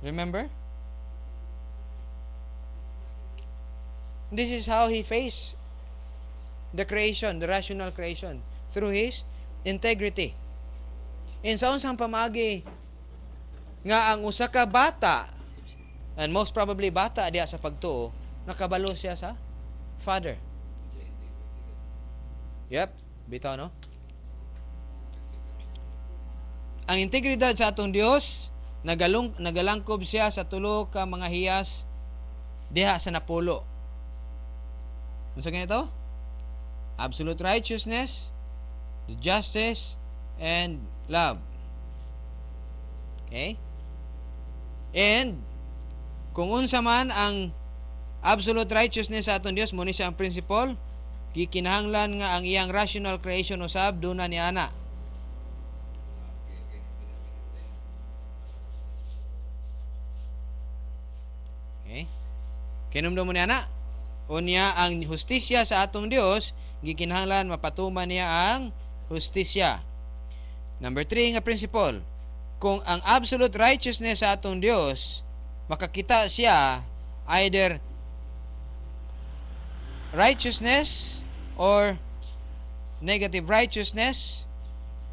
Remember? This is how he faced the creation, the rational creation, through his integrity. In sa unsang pamagi nga ang usa ka bata, and most probably bata diha sa pagtuo, nakabalo siya sa Father. Yep, bitaw no? Ang integridad sa atong Dios, nagalangkob siya sa tulo ka mga hiyas diha sa napulo. Unsa kaya ito? Absolute righteousness, justice, and love. Okay? And kung unsa man ang absolute righteousness sa atong Dios, mo ni siya ang principle, gikinahanglan nga ang iyang rational creation usab duna ni ana. Okay? Kinumdum mo ni ana? Unya ang hustisya sa atong Dios, gikinahanglan mapatuman niya ang hustisya. Number 3 nga principle, kung ang absolute righteousness sa atong Dios, makakita siya either righteousness or negative righteousness,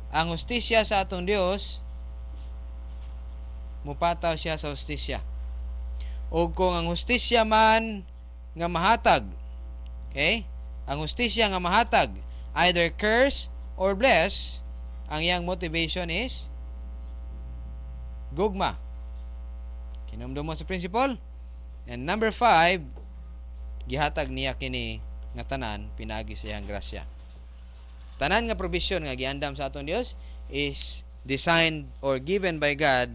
ang hustisya sa atong Dios, mupataw siya sa hustisya. O kung ang hustisya man nga mahatag, okay? Ang hustisya nga mahatag, either curse or bless, ang iyang motivation is gugma. Kinumdum mo sa principle. And number 5, gihatag niya kini nga tanan pinagi sa iyang grasya. Tanan nga provision nga giandam sa atong Dios is designed or given by God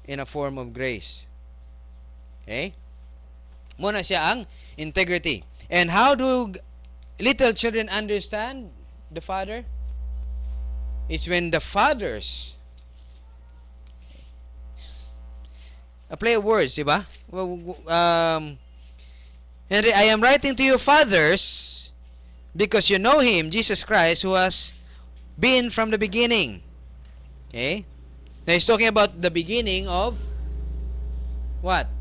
in a form of grace. Okay? Muna siya ang integrity. And how do little children understand the Father? It's when the fathers, a play of words, diba? Henry, I am writing to you fathers because you know Him, Jesus Christ, who has been from the beginning. Okay? Now he's talking about the beginning of what?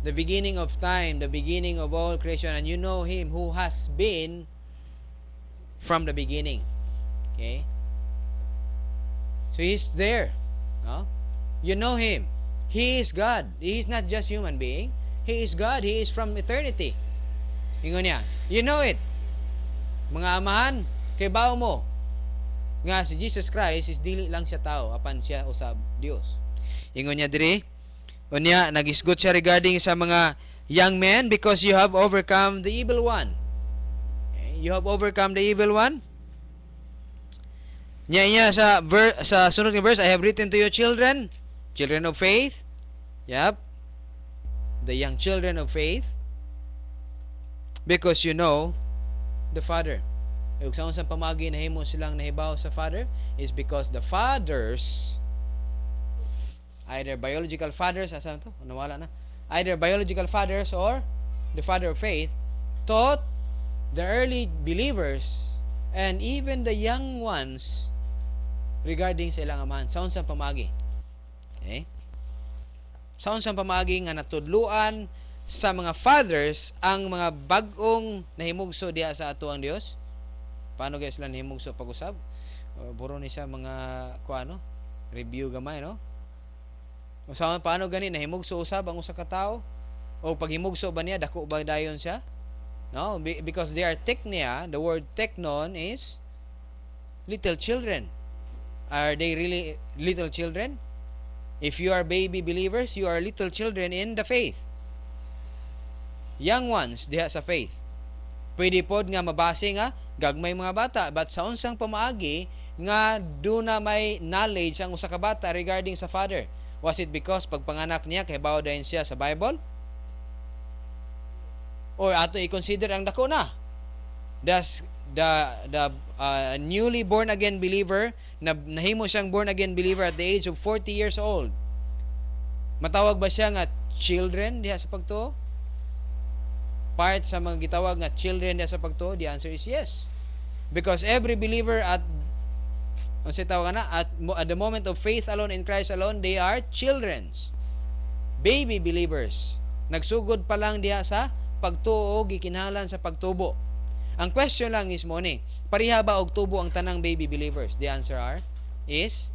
The beginning of time, the beginning of all creation, and you know Him who has been from the beginning. Okay? So He's there. No? You know Him. He is God. He is not just human being. He is God. He is from eternity. Ingon niya, you know it. Mga amahan, kay bao mo nga si Jesus Christ is dili lang siya tao, apan siya usab Dios. Ingon niya diri, unya nagisgot siya regarding sa mga young men, because you have overcome the evil one. Okay? You have overcome the evil one. Niya sa sunod nga verse, I have written to you children of faith. Yep. The young children of faith, because you know the Father. Ug sa unsang pamagi nahimo silang nahibaw sa Father is because the fathers, either biological fathers, asa to? Nawala na. Either biological fathers or the father of faith taught the early believers and even the young ones regarding sa ilang amahan. Sa unsang pamagi. Okay? Sa unsang pamagi nga natudluan sa mga fathers ang mga bag-ong nahimugso diha sa ato ang Dios. Paano guys sila nahimugso pag-usab? Buro ni siya mga kuano, review gamay, no? Usahay paano gani nahimugso usab ang usa ka tawo? O paghimugso ba niya dako ba dayon siya? No, because they are teknia. The word teknon is little children. Are they really little children? If you are baby believers, you are little children in the faith. Young ones diha sa faith. Pwede pod nga mabase nga gagmay mga bata, but sa unsang pamaagi nga duna may knowledge ang usa ka bata regarding sa Father. Was it because pagpanganak niya kay bawo dayon siya sa Bible? Or ato i-consider ang dako na? Does the newly born again believer na nahimo siyang born again believer at the age of 40 years old, matawag ba siya nga children diha sa pagtuo? Part sa mga gitawag nga children diha sa pagtuo? The answer is yes. Because every believer at the moment of faith alone in Christ alone, they are children. baby believers. Nagsugod pa lang diha sa pagtuo, gikinahanglan sa pagtubo. Ang question lang is mo ni, pariha ba og tubo ang tanang baby believers? The answer is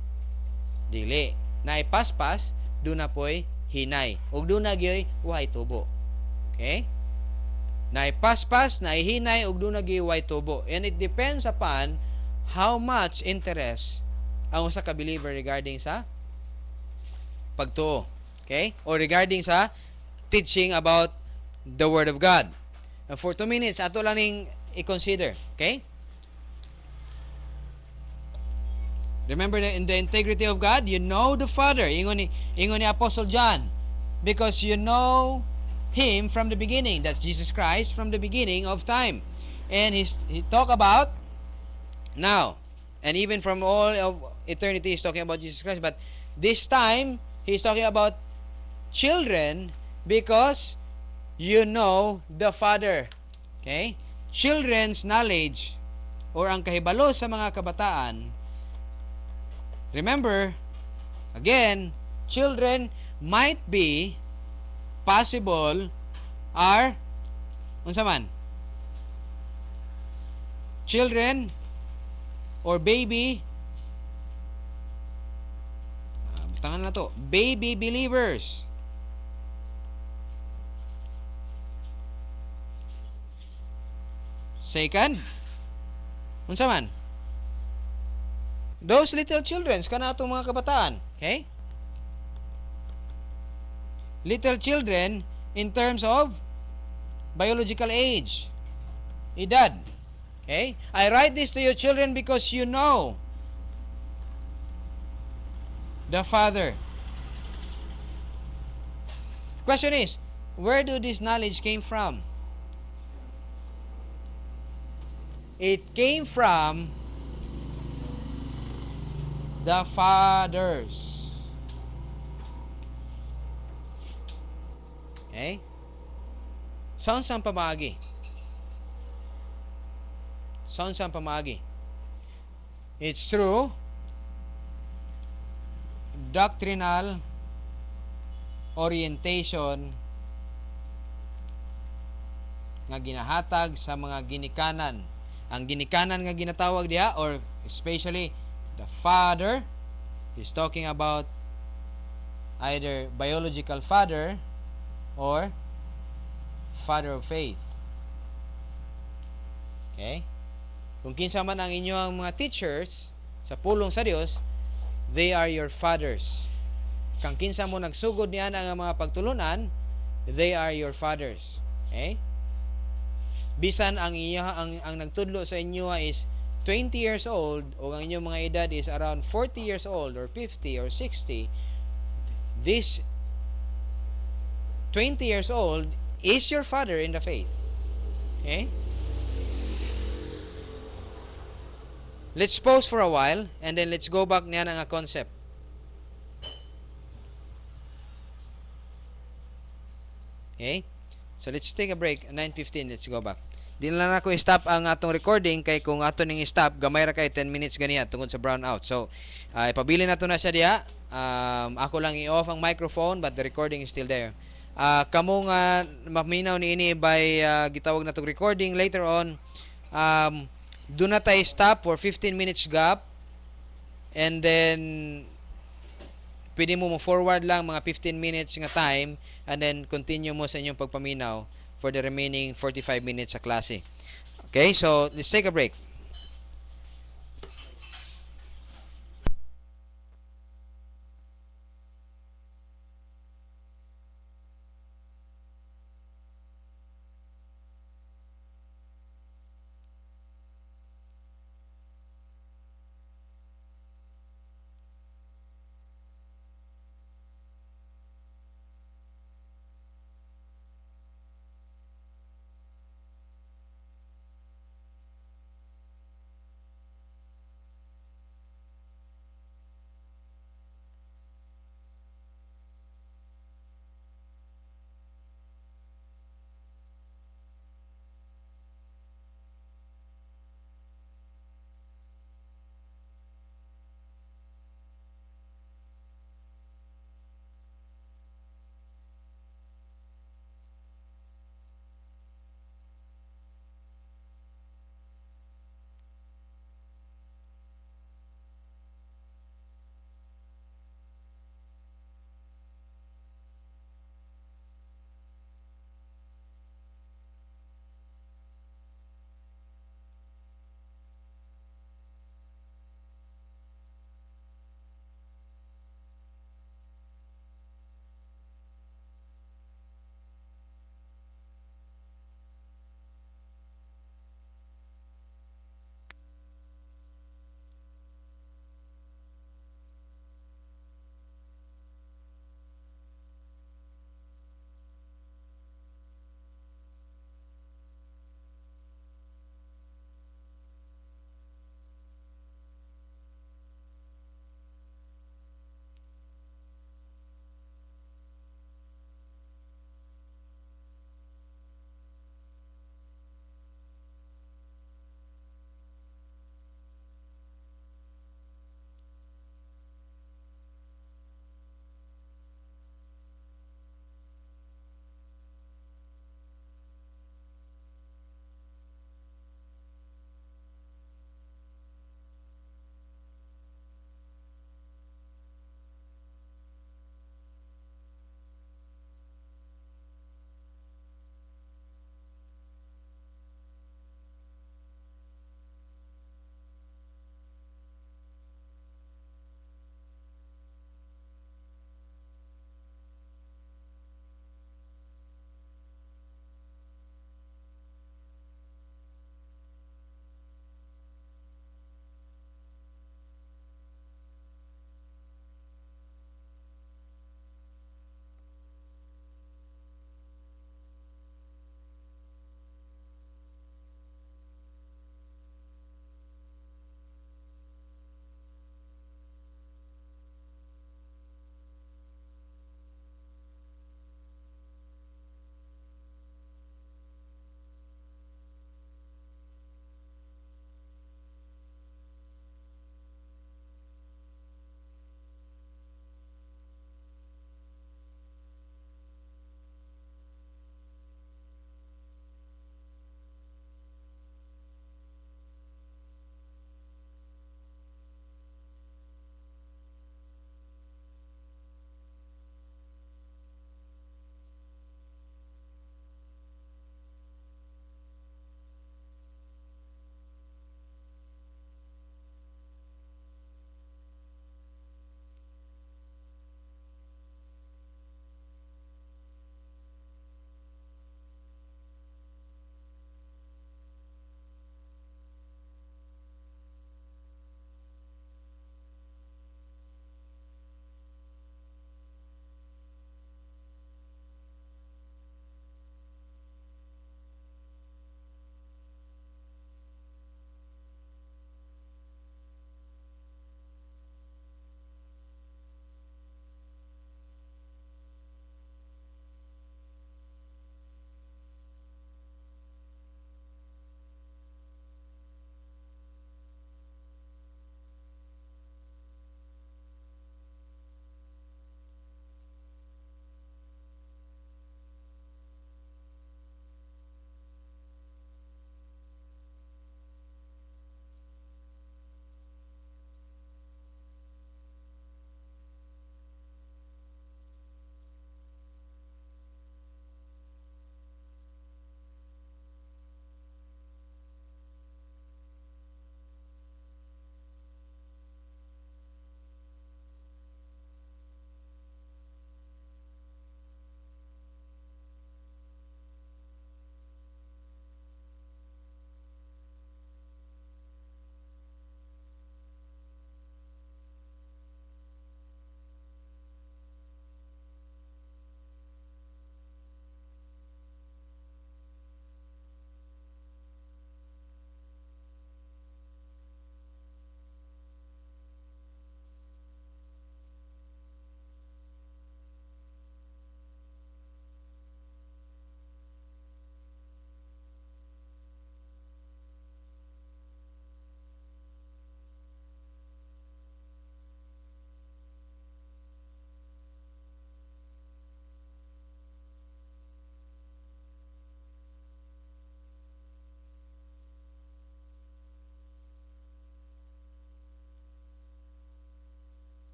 dili. Naay paspas, do na po'y hinay. Ug do na gyoy way tubo. Okay? Naay paspas, naay hinay, ug do na gyoy way tubo. And it depends upon how much interest ang usa ka believer regarding sa pagtuo. Okay? Or regarding sa teaching about the Word of God. And for 2 minutes, ato lang ning i-consider. Okay? Remember in the integrity of God, you know the Father. Ingon ni Apostle John. Because you know Him from the beginning. That's Jesus Christ from the beginning of time. And he talk about now. And even from all of eternity, he's talking about Jesus Christ. But this time, he's talking about children because you know the Father. Okay? Children's knowledge or ang kahibalo sa mga kabataan. Remember, again, children might be possible are unsa man? Children or baby butangan na to, baby believers. Second, unsa man? Those little children, kana atong mga kabataan. Okay? Little children in terms of biological age. Edad. Okay? I write this to you children because you know the Father. Question is, where do this knowledge came from? It came from the fathers. Okay? Saan pamagi? Saan pamagi? It's true doctrinal orientation nga ginahatag sa mga ginikanan. Ang ginikanan nga ginatawag diha, or especially the father, is talking about either biological father or father of faith. Okay? Kung kinsa man ang inyong mga teachers sa pulong sa Dios, they are your fathers. Kang kinsa mo nagsugod niya ang mga pagtulunan, they are your fathers. Okay? Bisan ang ang nagtudlo sa inyo is 20 years old o ang inyong mga edad is around 40 years old or 50 or 60, this 20 years old is your father in the faith. Okay? Let's pause for a while and then let's go back niya nga concept. Okay? So let's take a break. 9:15, let's go back. Di na lang ako i-stop ang atong recording kay kung ato ning i-stop gamay ra kay 10 minutes ganiya tungod sa brownout. So ipabili na to na siya diha. Ako lang i-off ang microphone but the recording is still there. Kamo nga maminaw niini by gitawag na tong recording later on. Do na tayo stop for 15 minutes gap and then pwede mo forward lang mga 15 minutes nga time and then continue mo sa inyong pagpaminaw for the remaining 45 minutes sa klase. Okay, so let's take a break.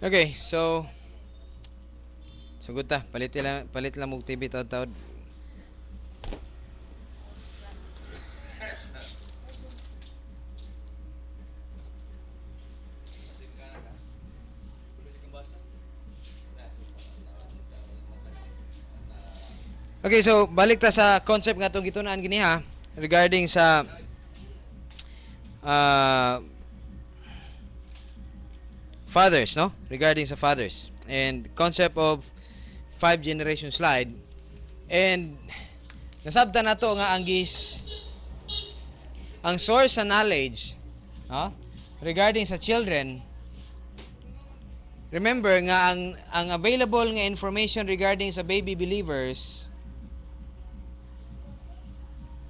Okay, so sugod ta, palit lang mong TV taud-taud. Okay, so balik ta sa concept nga itong gitunan gini ha, regarding sa uh, fathers, no? Regarding sa fathers. And concept of 5 generation slide. And nasabtan na to nga ang source sa knowledge, no? Regarding sa children. Remember nga ang available nga information regarding sa baby believers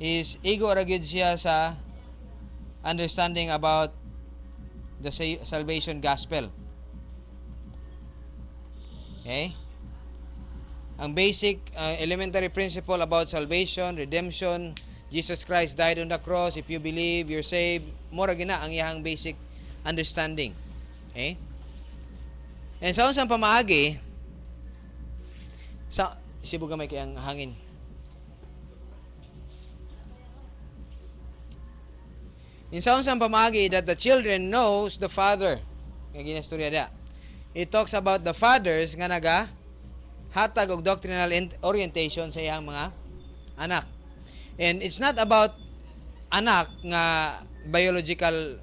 is igo ra gyud siya sa understanding about the salvation gospel. Okay? Ang basic elementary principle about salvation, redemption, Jesus Christ died on the cross, if you believe, you're saved. Mura gina ang iyang basic understanding. Okay? And sa unsang pamaagi, sa isibo gamay kay ang hangin. In sa unsang pamaagi that the children knows the father. Nga ginastorya da. It talks about the fathers nga naga hatag og doctrinal orientation sa iyang mga anak. And it's not about anak nga biological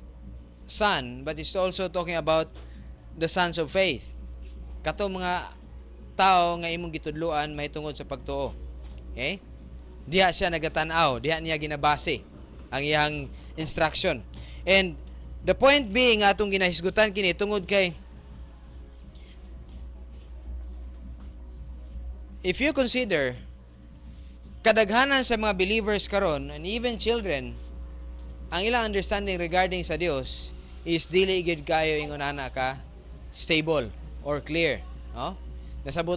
son, but it's also talking about the sons of faith. Kato mga tao nga imong gitudluan mahitungod sa pagtuo. Okay? Diha siya nagatan-aw, diha niya ginabase ang iyang instruction. And the point being atong ginahisgutan kini tungod kay if you consider kadaghanan sa mga believers karon and even children, ang ilang understanding regarding sa Dios is dili gid kayo ingon ana ka stable or clear, no?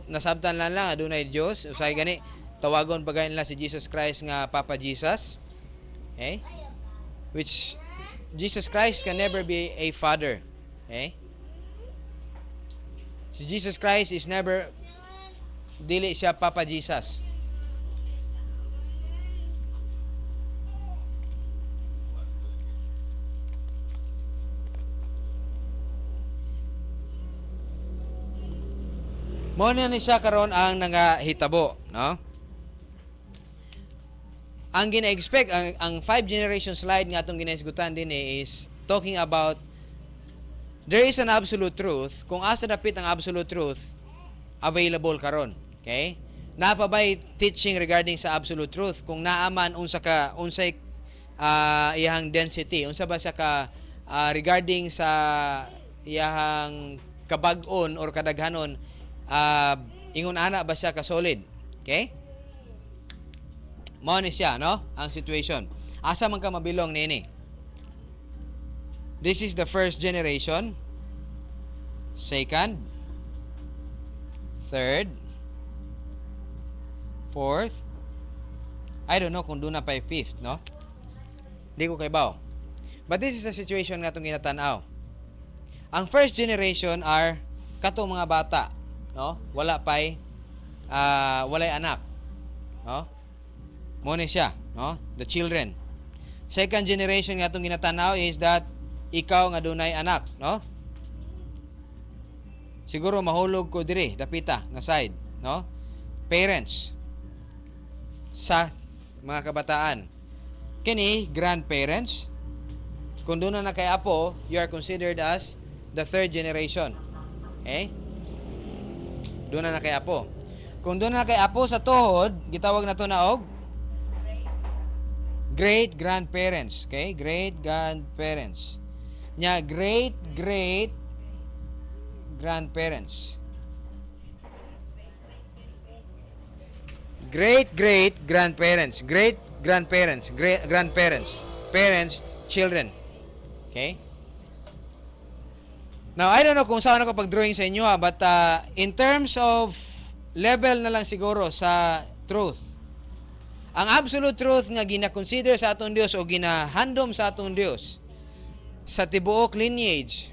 Nasabtan lang adunay Dios, usay gani tawagon bagay nila si Jesus Christ nga Papa Jesus. Okay? Which Jesus Christ can never be a father. Okay? Si Jesus Christ is never dili siya Papa Jesus. Mo na ni siya karon ang nangahitabo, no? Ang gina-expect ang 5 generation slide nga atong ginaisgutan din is talking about there is an absolute truth. Kung asa dapit ang absolute truth available karon. Okay? Napabay teaching regarding sa absolute truth kung naaman unsay iyang density, unsa ba siya ka regarding sa iyang kabag-on or kadaghanon, ingon ana ba siya ka solid. Okay? Mao ni siya, no? Ang situation. Asa man ka mabilong nini? This is the first generation, second, third, fourth. I don't know kung doon na pa fifth, no? Di ko kay baw. But this is the situation nga itong ginatanaw. Ang first generation are katong mga bata, no? Wala pa'y walay anak, no? Mo ni siya, no? The children. Second generation nga itong ginatanaw is that ikaw nga dunay anak, no? Siguro mahulog ko diri dapita nga side, no? Parents sa mga kabataan. Kini grandparents. Kung doon na kay apo, you are considered as the third generation. Okay? Doon na kay apo. Kung doon na kay apo sa tuhod, gitawag na to na og great grandparents. Okay? Great grandparents. Nya great grandparents. Great grandparents. Great grandparents. Great grandparents. Parents, children. Okay? Now, I don't know kung saan ako pag-drawing sa inyo ha, but in terms of level na lang siguro sa truth. Ang absolute truth nga gina-consider sa atong Dios o ginahandom sa atong Dios sa tibuok lineage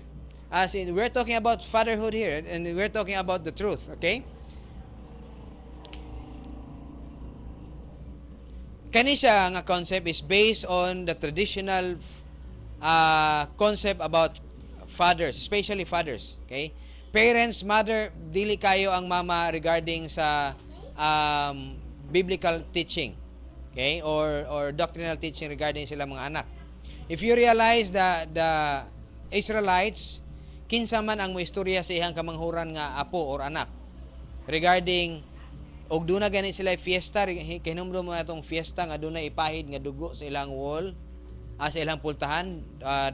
As in, we're talking about fatherhood here, and we're talking about the truth, okay? Kani siya nga concept is based on the traditional concept about fathers, especially fathers, okay? Parents, mother, dili kayo ang mama regarding sa biblical teaching, okay? Or doctrinal teaching regarding sila mga anak. If you realize the Israelites, kinsa man ang moistorya sa ihang kamanghuran nga apo or anak regarding og duna gani sila fiesta, kinumdum mo atong fiesta nga duna ipahid nga dugo sa ilang wall, sa ilang pultahan,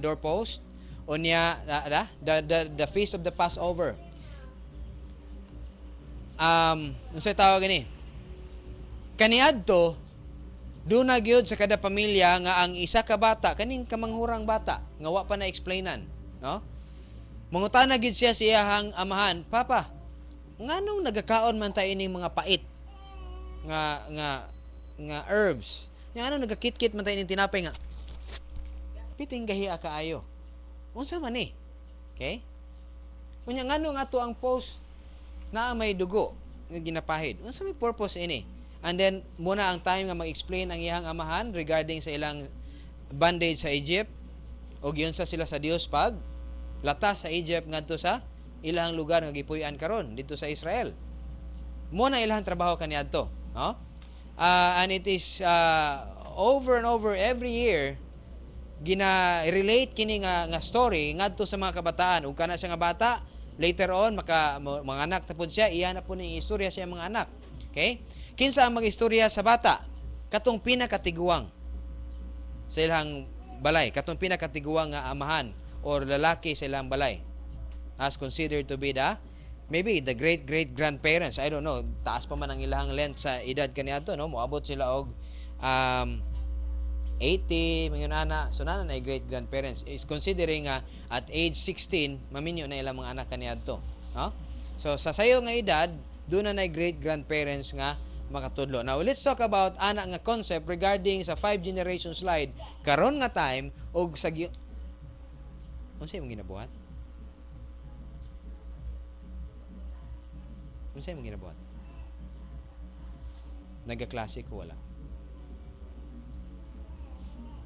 doorpost, unya the feast of the Passover. Unsay tawag gani? Kaniadto duna gyud sa kada pamilya nga ang isa ka bata kaning kamanghurang bata nga wa pa na explainan, no? Mangutana gid siya sa iyang amahan, "Papa, nganong nagakaon man ta ining mga pait nga herbs? Nganong nagakit-kit man ta ining tinapay nga piting gahiya kaayo? Unsa man ni?" Okay? Unya nganong ato ang post na may dugo nga ginapahid? Unsa may purpose ini? And then muna ang time nga mag-explain ang iyang amahan regarding sa ilang bondage sa Egypt o giunsa sila sa Dios pag lata sa Egypt ngadto sa ilang lugar nga gipuy-an karon dito sa Israel. Mo na ilang trabaho kaniadto, no? And it is over and over every year gina-relate kini nga story ngadto sa mga kabataan ug kana siya nga bata later on mga anak tapod siya iya na po ning istorya sa mga anak. Okay? Kinsa ang mag-istorya sa bata? Katong pinakatiguang sa ilang balay, katong pinakatiguang nga amahan or lalaki sa ilang balay, as considered to be maybe the great grandparents. I don't know, taas pa man ang ilang length sa edad kaniadto, no? Moabot sila og 80 mga ana, so na great grandparents is considering at age 16 maminyo na ilang mga anak kaniadto, no? So sa sayo nga edad doon na great grandparents nga makatudlo. Now let's talk about ana nga concept regarding sa 5 generation slide karon nga time og sa unsay mong ginabuhat? Unsay mong ginabuhat? Nagaklase ko wala.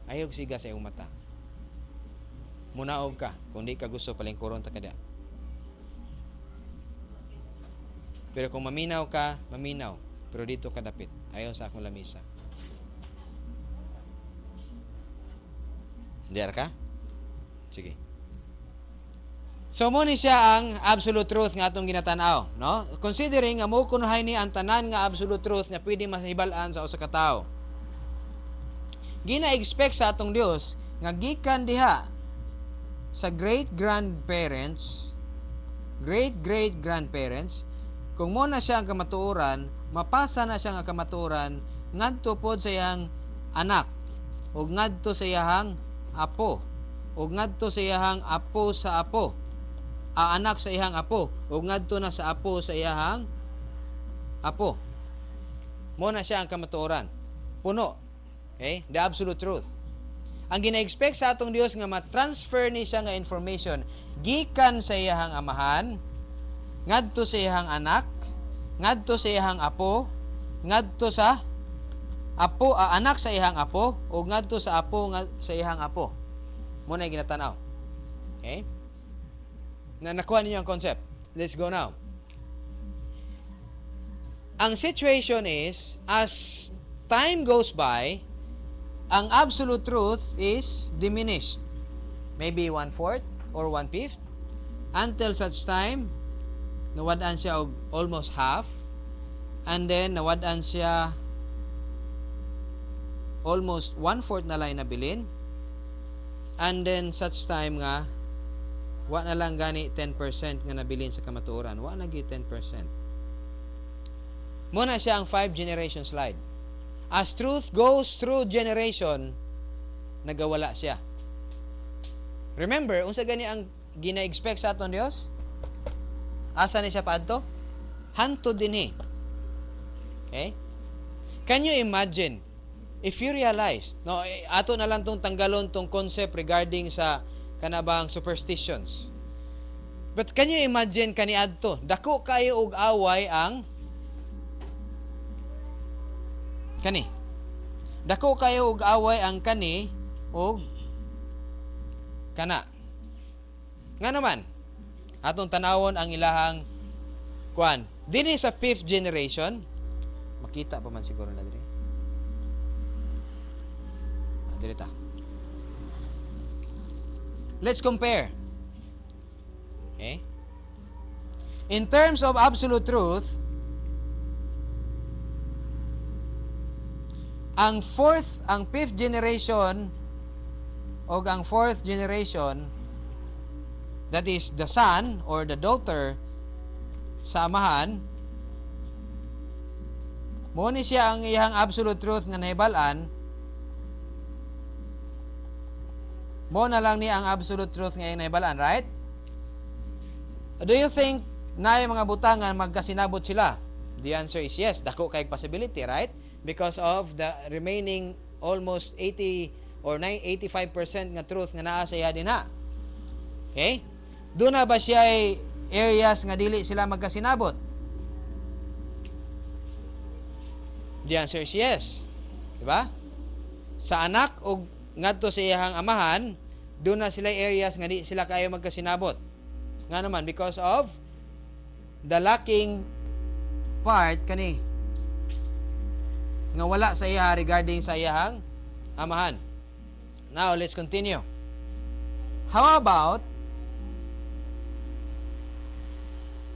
Ayog siga sa iyong mata. Munaog ka kung di ka gusto palingkuron ta kada. Pero kung maminaw ka, maminaw. Pero dito ka dapit. Ayaw sa akong lamisa. Diyan ka? Sige. So mo ni siya ang absolute truth nga atong ginatanaw, no? Considering nga mo kunuhay ni ang tanan nga absolute truth nga pwede masahibal-an sa usa ka tawo. Gina-expect sa atong Dios nga gikan diha sa great grandparents, kung mo na siya ang kamatuoran, mapasa na siya ang kamatuoran ngadto pod sa iyang anak o ngadto sa iyang apo o ngadto sa iyang apo sa apo, anak sa iyang apo o ngadto na sa apo sa iyang apo. Mo na siya ang kamatuoran. Puno. Okay? The absolute truth. Ang gina-expect sa atong Dios nga ma-transfer ni siya nga information gikan sa iyang amahan ngadto sa iyang anak, ngadto sa iyang apo, ngadto sa apo, anak sa iyang apo, o ngadto sa apo sa iyang apo. Muna yung ginatanaw. Okay? Nakuha ninyo ang concept. Let's go now. Ang situation is, as time goes by, ang absolute truth is diminished. Maybe 1/4 or 1/5 until such time nawad-an siya og almost half, and then nawad-an siya almost 1/4 na lang nabilin, and then such time nga wa na lang gani 10% nga nabilin sa kamatuoran, wa na gyud 10%. Muna siya ang 5 generation slide. As truth goes through generation, nagawala siya. Remember, unsa gani ang gina-expect sa aton Dios? Asa ni siya paadto? Hanto dinhi. Okay? Can you imagine if you realize, no, ato na lang tong tanggalon tong concept regarding sa kanabang superstitions. But can you imagine kaniadto? Dako kayo og away ang kani. Dako kayo og away ang kani og kana. Nga naman, atong tanawon ang ilahang kuan. Dinhi sa 5th generation, makita pa man siguro na diri. Diri ta. Let's compare. Okay? In terms of absolute truth, ang 5th generation o ang 4th generation, that is the son or the daughter sa amahan, mo ni siya ang iyang absolute truth nga nahibal-an. Mo na lang ni ang absolute truth nga iyang nahibal-an, right? Do you think na yung mga butangan magkasinabot sila? The answer is yes. Dako kay possibility, right? Because of the remaining almost 80 or 85% nga truth nga naa sa iya dinha. Okay? Doon na ba siya ay areas nga dili sila magkasinabot? The answer is yes. Diba? Sa anak o ngadto sa iyang amahan, doon na sila areas nga di sila kayo magkasinabot. Nga naman, because of the lacking part kani nga wala sa iya regarding sa iyang amahan. Now, let's continue. How about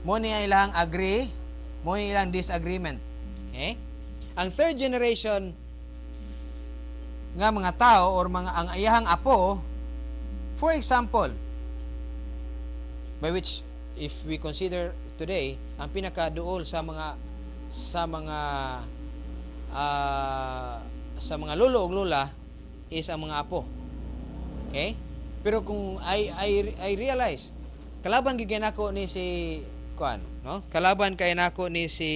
mo ni ilang agree, mo ni ilang disagreement. Okay? Ang 3rd generation nga mga tao or mga ang iyahang apo, for example, by which if we consider today ang pinakaduol sa mga lolo ug lola is ang mga apo. Okay? Pero kung I realize kalaban gid nako ni si kuan, no? Kalaban kay nako ni si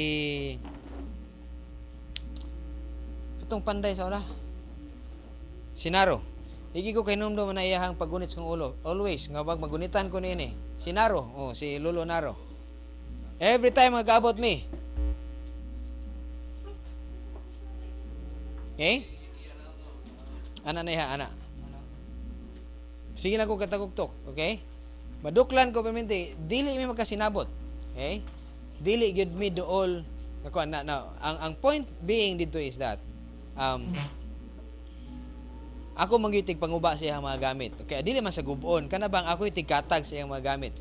itong panday sa ora. Sinaro. Igi ko kay numdo man iyahang pagunit sa ulo. Always nga bag magunitan ko niini. Sinaro, si Lolo Naro. Every time mag-abot me. Okay? Ana na ana. Sige na ko katagugtok, okay? Maduklan ko permente, dili mi magkasinabot. Okay? Dili gyud mi duol ako na ang point being dito is that ako mangitig panguba sa iyang mga gamit. Okay, dili man sa gubon. Kana bang ako itigkatag sa iyang mga gamit.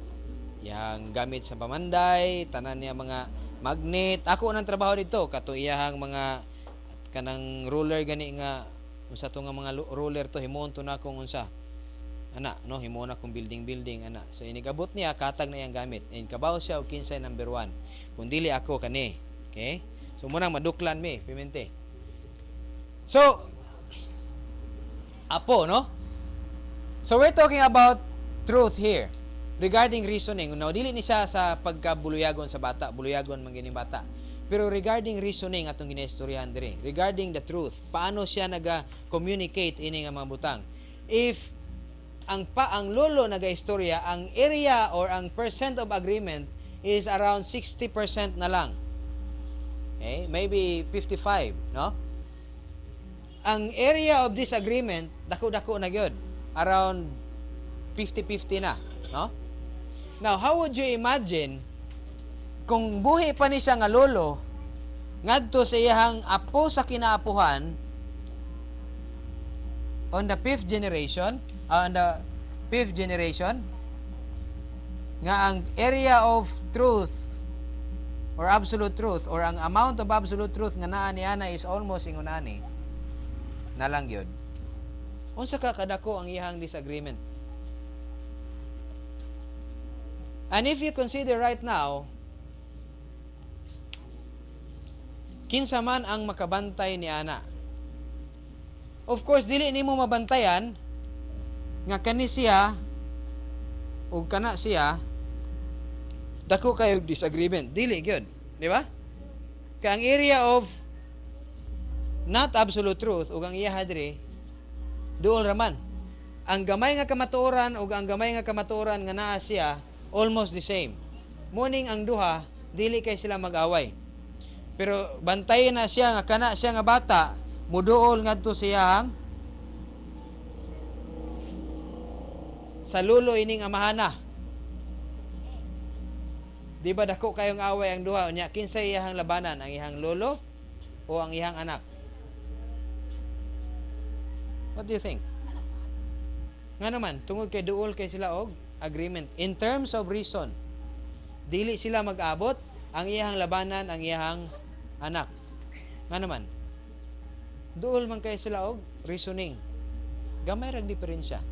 Yang gamit sa pamanday, tanan niya mga magnet. Ako nang trabaho dito kato iyang mga kanang ruler gani nga unsa to nga mga ruler to himuon to na akong unsa. Ana, no, himuon akong building ana. So inigabot niya katag na iyang gamit. And kabaw siya og kinsay number 1. Kung dili ako kani. Okay? So munang maduklan mi, pimente. So apo, no? So we're talking about truth here regarding reasoning. Now, dili ni siya sa pagkabuluyagon sa bata, buluyagon man gining bata. Pero regarding reasoning atong ginaistoryahan diri, regarding the truth, paano siya naga-communicate ini nga mga butang. If ang lolo naga-istorya, ang area or ang percent of agreement is around 60% na lang. Okay? Maybe 55, no? Ang area of disagreement dako-dako na gyud, around 50-50 na, no? Now, how would you imagine kung buhi pa ni siya nga lolo ngadto sa iyang apo sa kinaapuhan on the 5th generation nga ang area of truth or absolute truth or ang amount of absolute truth nga naa ni ana is almost ingunani na lang yun. Unsa ka kadako ang iyang disagreement? And if you consider right now, kinsa man ang makabantay ni ana? Of course, dili nimo mabantayan nga kani siya o kana siya dako kayo disagreement. Dili gyud, di ba? Kaya ang area of not absolute truth ug ang iya hadri duol raman. Ang gamay nga kamatuoran ug ang gamay nga kamatuoran nga naa siya almost the same. Muning ang duha dili kay sila mag-away. Pero bantayan na siya nga kana siya nga bata muduol ngadto siyang sa lulo ining amahana. Di ba dako kayong away ang duha unya kinsay iyang labanan, ang iyang lolo o ang iyang anak? What do you think? Nga naman, tungod kay duol kay sila og agreement in terms of reason. Dili sila mag-abot, ang iyang labanan ang iyang anak. Nga naman, duol man kay sila og reasoning. Gamay rag diferensya.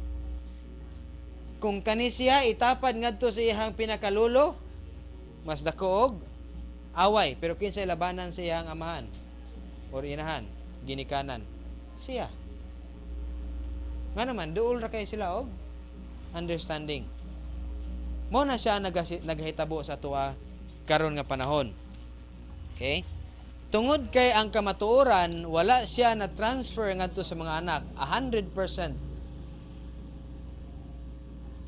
Kung kani siya itapad ngadto sa iyang pinakalulo, mas dako og away. Pero kinsay labanan sa iyang amahan or inahan, ginikanan? Siya. Nga naman, duol ra kay sila og understanding. Mo na siya naghitabo sa tuwa karon nga panahon. Okay? Tungod kay ang kamatuoran, wala siya na transfer ngadto sa mga anak, 100%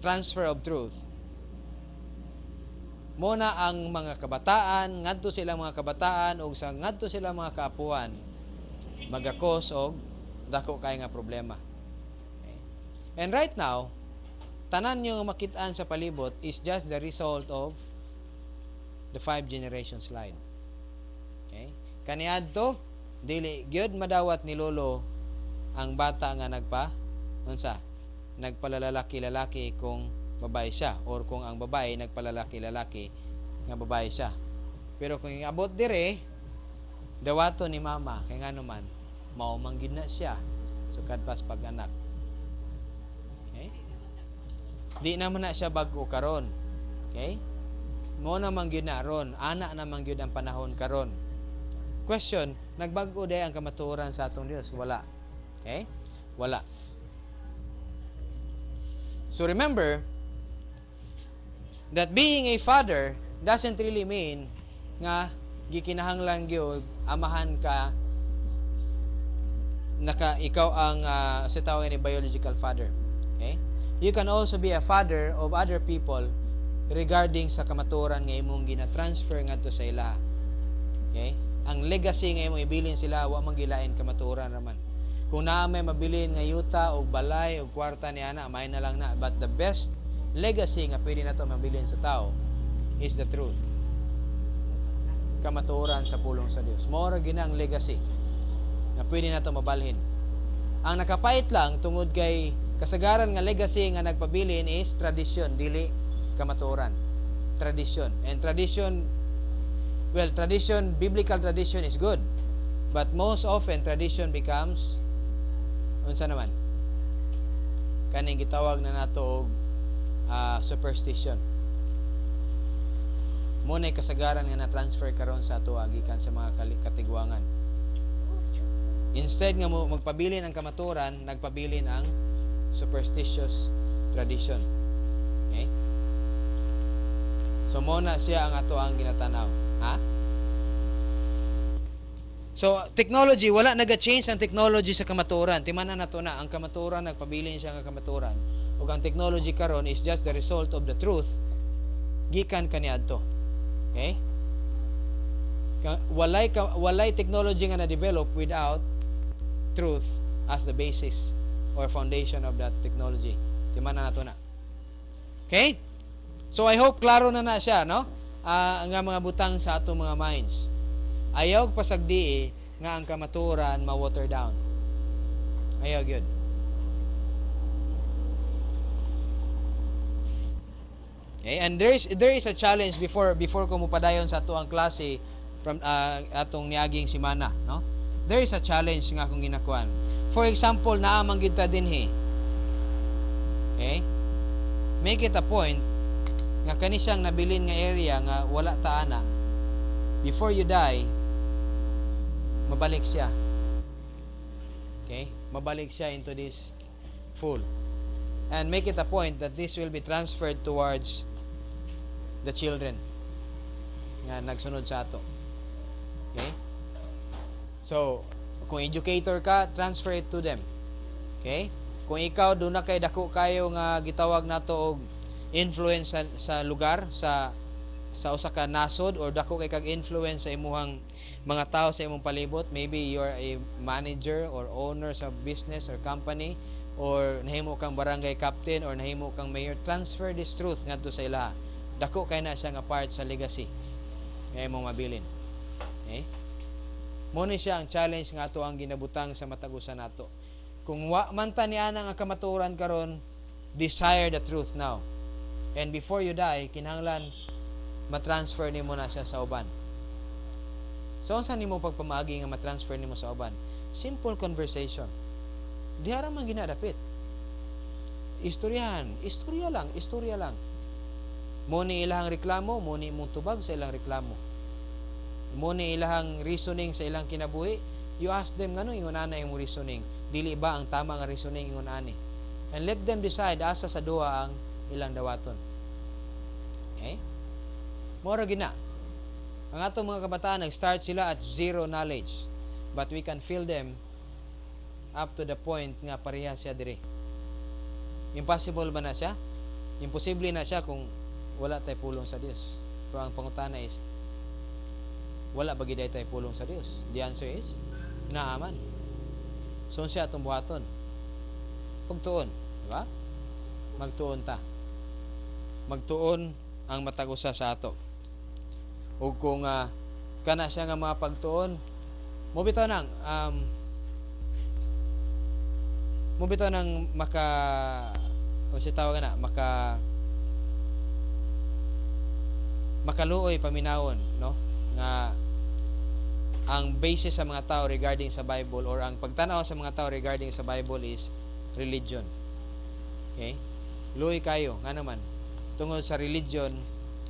transfer of truth. Mo na ang mga kabataan, ngadto sila mga kabataan o sa ngadto sila mga kaapuan, magakos og dako kay nga problema. And right now, tanan nyo makitaan sa palibot is just the result of the 5 generation slide. Okay? Kaniadto, dili gyud madawat ni lolo ang bata nga nagpalalaki-lalaki kung babae siya or kung ang babae nagpalalaki-lalaki nga babae siya. Pero kung abot dire, dawato ni mama kay ngano man mao man gid na siya sukad pas pag-anak. Di naman na siya bago karon. Okay? Mo naman gyud na ron, ana naman gyud ang panahon karon. Question, nagbago day ang kamatuoran sa atong Dios? Wala. Okay? Wala. So remember that being a father doesn't really mean nga gikinahanglan gyud amahan ka ikaw ang sa tawag ni biological father. Okay? You can also be a father of other people regarding sa kamatuoran nga imong gina-transfer ngadto sa ila. Okay? Ang legacy nga imong ibilin sila wa man gilain kamatuoran raman. Kung naa may mabilin nga yuta o balay o kwarta ni ana, may na lang na. But the best legacy nga pwede nato mabilin sa tao is the truth. Kamatuoran sa pulong sa Dios. Mao ra ginang legacy nga pwede nato mabalhin. Ang nakapait lang tungod kay kasagaran nga legacy nga nagpabilin is tradition, dili kamatuoran. Tradition. And tradition, well, tradition, biblical tradition is good. But most often, tradition becomes, unsa naman? Kaning gitawag na nato superstition. Muna'y kasagaran nga na-transfer karon sa ato gikan sa mga katigwangan. Instead nga mo magpabilin ang kamatuoran, nagpabilin ang superstitious tradition. Okay? So mo na siya ang ato ang ginatanaw. Ha? So technology, wala naga-change ang technology sa kamatuoran. Timanan nato na ang kamatuoran nagpabilin siya nga kamatuoran. Ug ang technology karon is just the result of the truth gikan kaniadto. Okay? Walay technology nga na-develop without truth as the basis or foundation of that technology. Timanan nato na. Okay? So I hope klaro na siya, no? Nga mga butang sa atong mga minds. Ayaw pasagdi nga ang kamatuoran ma-water down. Ayaw gyud. Okay, and there is a challenge before ko mupadayon sa ato ang klase from atong niaging semana, no? There is a challenge nga akong ginakuan. For example, naamang gid ta dinhi. Okay? Make it a point nga kani siyang nabilin nga area nga wala ta ana. Before you die, mabalik siya. Okay? Mabalik siya into this full. And make it a point that this will be transferred towards the children nga nagsunod sa ato. Okay? So, kung educator ka, transfer it to them. Okay? Kung ikaw doon na kay dako kayo nga gitawag nato og influence sa lugar, sa usa ka nasod, or dako kay kag influence sa imuhang mga tao sa imong palibot. Maybe you are a manager or owner sa business or company, or nahimo kang barangay captain, or nahimo kang mayor. Transfer this truth ngadto sa ilaha. Dako kay na siya nga part sa legacy nga imong mabilin. Okay? Mo ni siya ang challenge nga ato ang ginabutang sa matag usa nato. Kung wa man ta niana nga kamatuoran karon, desire the truth now. And before you die, kinahanglan matransfer nimo na siya sa uban. So unsa nimo pagpamaagi nga matransfer nimo sa uban? Simple conversation. Diha ra man ginadapit. Istorya lang. Mo ni ilahang reklamo, mo ni imong tubag sa ilang reklamo. Mo ni ilahang reasoning sa ilang kinabuhi, you ask them ngano ingon ana imong reasoning? Dili ba ang tama nga reasoning ingon ani? And let them decide asa sa duha ang ilang dawaton. Okay? Mora gina. Ang atong mga kabataan nag-start sila at zero knowledge, but we can fill them up to the point nga pareha siya diri. Impossible ba na siya? Imposible na siya kung wala tay pulong sa Dios. Pero ang pangutana is, wala ba gid tay pulong sa Dios? The answer is naaman. So siya atong buhaton. Pagtuon, di ba? Magtuon ta. Magtuon ang matag-usa sa ato. O kung kana siya nga mga pagtuon, mo bitaw nang maka o si tawag na makaluoy paminawon, no, nga ang basis sa mga tao regarding sa Bible, or ang pagtanaw sa mga tao regarding sa Bible is religion. Okay? Luoy kayo nga naman tungod sa religion,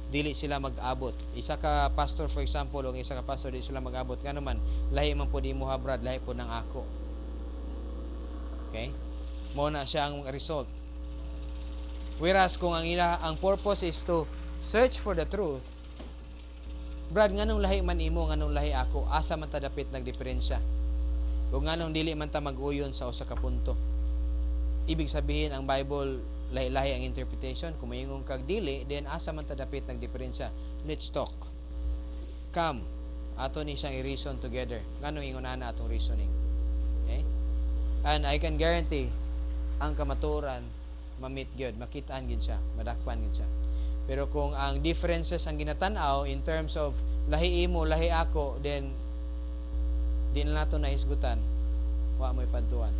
dili sila mag-abot. Isa ka pastor, for example, o isa ka pastor dili sila mag-abot, nga naman lahi man pud imo habrad, lahi pud nang ako. Okay? Mo na siya ang result. Whereas kung ang purpose is to search for the truth, brad, nganong lahi man imo, nganong lahi ako, asa man ta dapit nagdiferensya, o nganong dili man ta mag-uyon sa usa ka punto. Ibig sabihin ang Bible lahi-lahi ang interpretation. Kung mayingon kag dili, then asa man ta dapit nagdiferensya. Let's talk. Come, ato ni siyang i-reason together. Nganong ingon ana atong reasoning. Okay? And I can guarantee ang kamaturan ma-meet gyud, makitaan gyud siya, madakpan gyud siya. Pero kung ang differences ang ginatan-aw in terms of lahi imo, lahi ako, then di na nato nahisgutan, wa mo'y padtuan.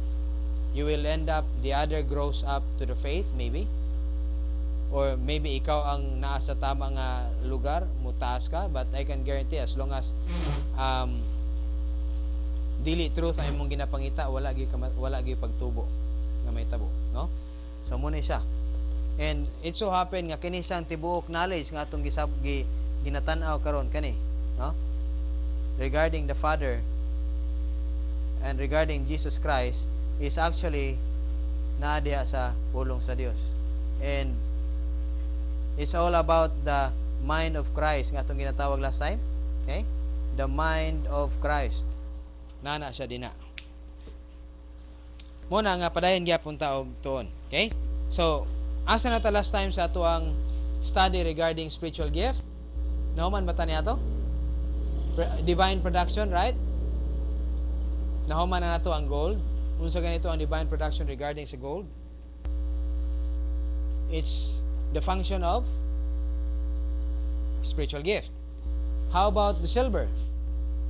You will end up, the other grows up to the faith, maybe. Or maybe ikaw ang naa sa tama nga lugar, mutaas ka, but I can guarantee as long as dili truth ang imong ginapangita, wala gyud pagtubo nga may tabo, no? So muna siya. And it so happen nga kini siyang tibuok knowledge nga atong ginatan-aw karon kani, no? Regarding the Father and regarding Jesus Christ is actually naa diha sa pulong sa Dios. And it's all about the mind of Christ nga atong ginatawag last time. Okay? The mind of Christ. Nana siya dina. Muna nga padayon gyapon ta og tuon. Okay? So, asa na ta last time sa ato ang study regarding spiritual gift? Nahuman ba ta niya to? Divine production, right? Nahuman na nato ang gold. Unsa ganito ang divine production regarding sa gold? It's the function of spiritual gift. How about the silver?